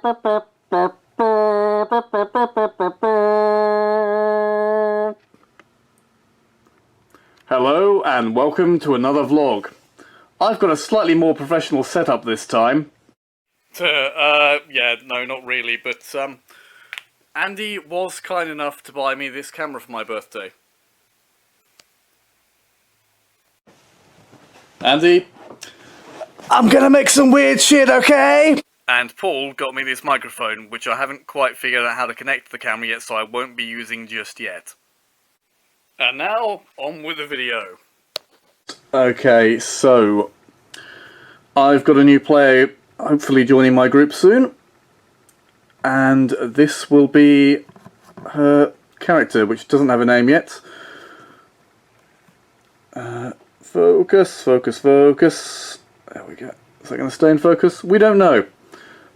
Hello and welcome to another vlog. I've got a slightly more professional setup this time. Yeah, no, not really, but Andy was kind enough to buy me this camera for my birthday. Andy? I'm gonna make some weird shit, okay? And Paul got me this microphone, which I haven't quite figured out how to connect to the camera yet, so I won't be using just yet. And now, on with the video. Okay, so I've got a new player hopefully joining my group soon, and this will be her character, which doesn't have a name yet. Focus, focus, focus. There we go. Is that going to stay in focus? We don't know.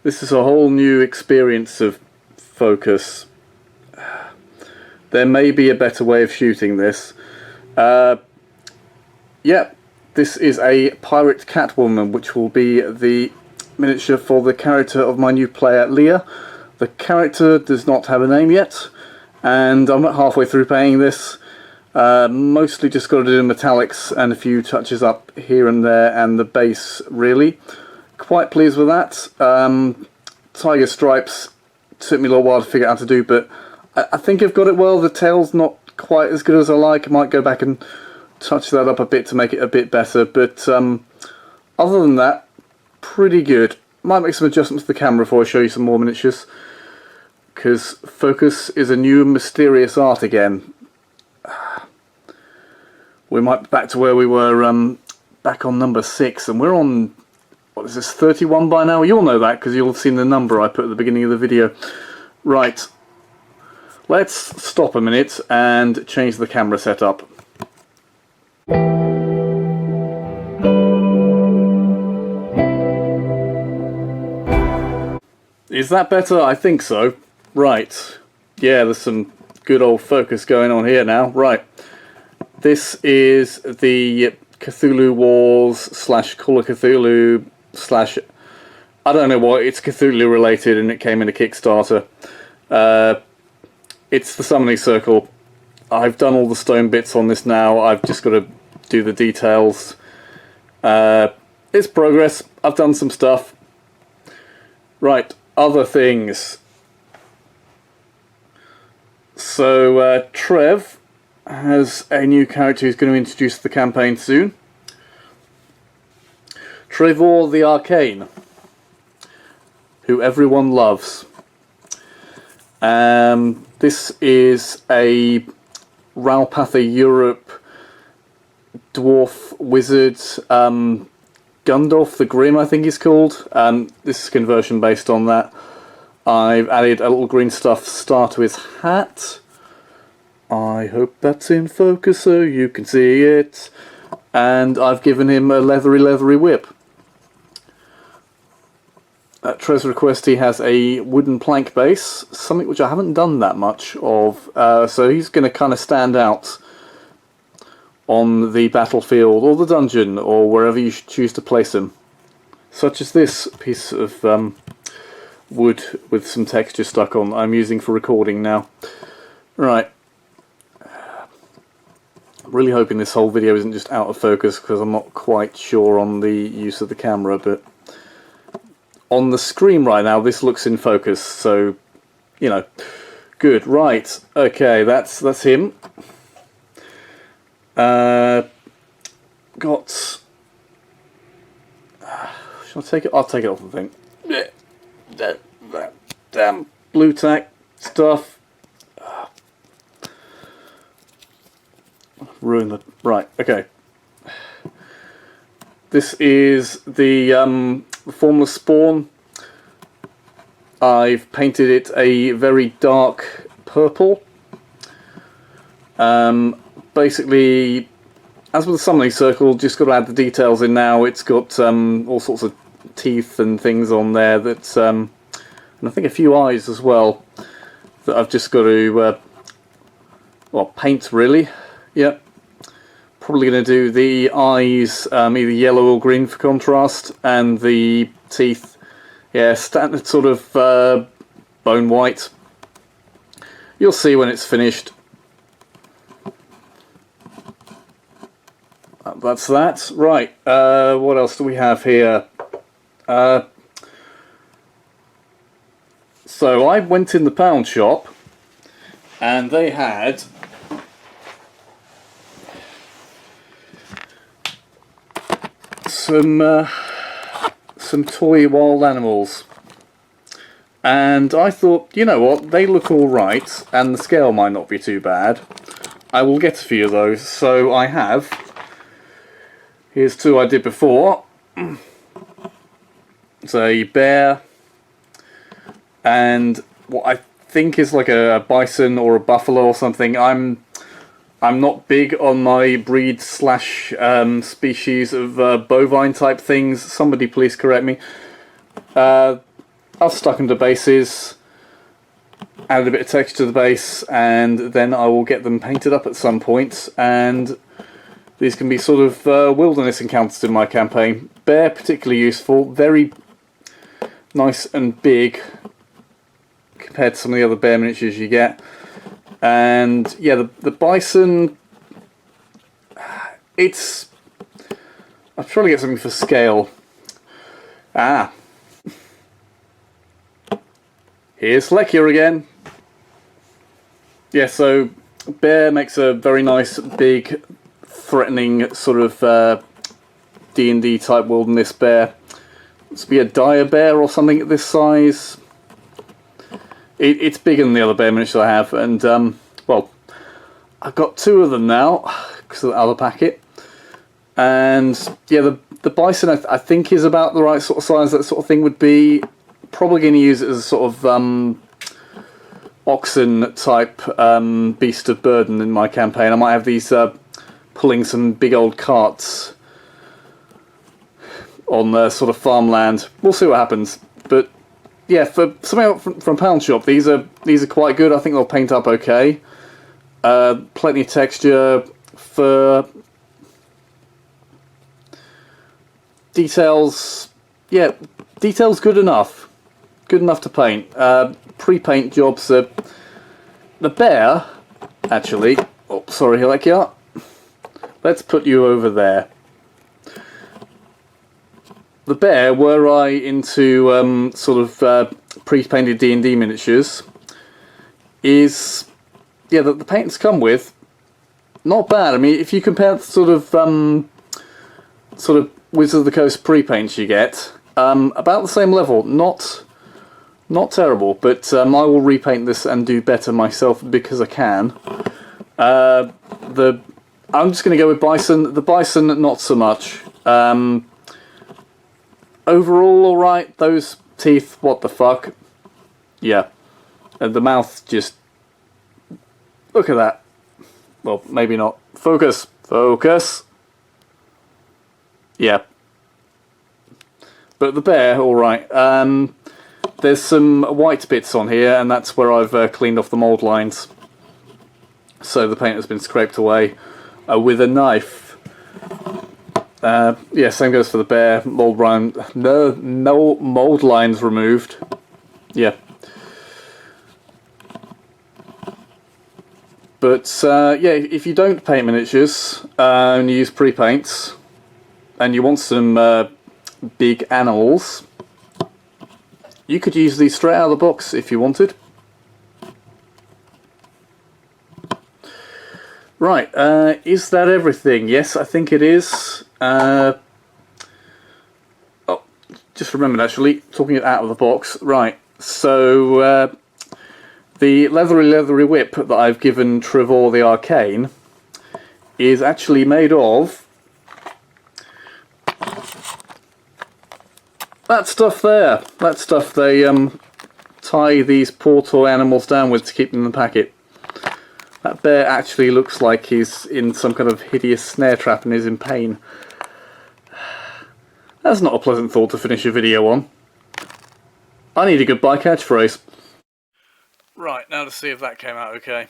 This is a whole new experience of focus. There may be a better way of shooting this. Yeah, this is a pirate Catwoman, which will be the miniature for the character of my new player, Leah. The character does not have a name yet, and I'm not halfway through painting this. Mostly just got to do metallics and a few touches up here and there, and the base, really. Quite pleased with that. Tiger stripes took me a little while to figure out how to do, but I think I've got it well. The tail's not quite as good as I like. I might go back and touch that up a bit to make it a bit better, but other than that, pretty good. Might make some adjustments to the camera before I show you some more miniatures, because focus is a new mysterious art again. We might be back to where we were back on number 6, and we're on, what is this, 31 by now? You'll know that because you'll have seen the number I put at the beginning of the video. Right, let's stop a minute and change the camera setup. Is that better? I think so. Right, yeah, there's some good old focus going on here now. Right. This is the Cthulhu Wars / Call of Cthulhu / I don't know what, it's Cthulhu related and it came in a Kickstarter. It's the Summoning Circle. I've done all the stone bits on this now, I've just got to do the details. It's progress, I've done some stuff. Right, other things. So, Trev has a new character who's going to introduce the campaign soon. Trevor the Arcane, who everyone loves. This is a Ralpatha Europe dwarf wizard, Gundolf the Grim I think he's called. This is conversion based on that. I've added a little green stuff star to his hat. I hope that's in focus so you can see it. And I've given him a leathery whip. At Trev's request, he has a wooden plank base, something which I haven't done that much of, so he's going to kind of stand out on the battlefield or the dungeon or wherever you choose to place him. Such as this piece of wood with some texture stuck on I'm using for recording now. Right. Really hoping this whole video isn't just out of focus because I'm not quite sure on the use of the camera, but on the screen right now this looks in focus, so you know, good. Right, okay, that's him. Got shall I take it? I'll take it off the thing. That damn blue tack stuff. Ruin the... Right, okay. This is the Formless Spawn. I've painted it a very dark purple. Basically, as with the Summoning Circle, just got to add the details in now. It's got all sorts of teeth and things on there that, and I think a few eyes as well, that I've just got to, well, paint really. Yep. Probably going to do the eyes either yellow or green for contrast, and the teeth Yeah, standard sort of bone white. You'll see when it's finished. That's that. Right, what else do we have here? So I went in the pound shop and they had some toy wild animals, and I thought, you know what, they look alright and the scale might not be too bad. I will get a few of those, so I have. Here's two I did before. It's a bear and what I think is like a bison or a buffalo or something. I'm not big on my breed slash species of bovine type things. Somebody please correct me. I've stuck them to bases, added a bit of texture to the base, and then I will get them painted up at some point, and these can be sort of wilderness encounters in my campaign. Bear particularly useful, very nice and big compared to some of the other bear miniatures you get. And yeah, the bison, it's... I'll try to get something for scale. Here's Lekia again. Yeah, so bear makes a very nice, big, threatening sort of D&D type wilderness bear. It's be a dire bear or something at this size. It's bigger than the other bear miniatures I have, and well, I've got two of them now because of the other packet. And yeah, the bison I think is about the right sort of size that sort of thing would be. Probably going to use it as a sort of oxen type beast of burden in my campaign. I might have these pulling some big old carts on the sort of farmland. We'll see what happens, but yeah, for something from Pound Shop, these are quite good. I think they'll paint up okay. Plenty of texture, fur, details. Yeah, details good enough. Good enough to paint. Pre-paint jobs. The bear, actually. Oh, sorry, Lekia. Let's put you over there. The bear, were I into sort of pre-painted D&D miniatures, is, yeah, the paints come with, not bad. I mean, if you compare the sort of Wizard of the Coast pre-paints you get, about the same level. Not terrible, but I will repaint this and do better myself because I can. I'm just going to go with bison. The bison, not so much. Overall, alright. Those teeth, what the fuck? Yeah. And the mouth just... Look at that. Well, maybe not. Focus. Focus. Yeah. But the bear, alright. There's some white bits on here, and that's where I've cleaned off the mould lines. So the paint has been scraped away with a knife. Yeah, same goes for the bear. Mould line, no mould lines removed. Yeah. But yeah, if you don't paint miniatures and you use pre-paints, and you want some big animals, you could use these straight out of the box if you wanted. Right, is that everything? Yes, I think it is. Oh, just remembered actually, talking it out of the box. Right, so the leathery whip that I've given Trevor the Arcane is actually made of that stuff there. That stuff they tie these poor toy animals down with to keep them in the packet. That bear actually looks like he's in some kind of hideous snare trap and is in pain. That's not a pleasant thought to finish a video on. I need a goodbye catchphrase. Right, now to see if that came out okay.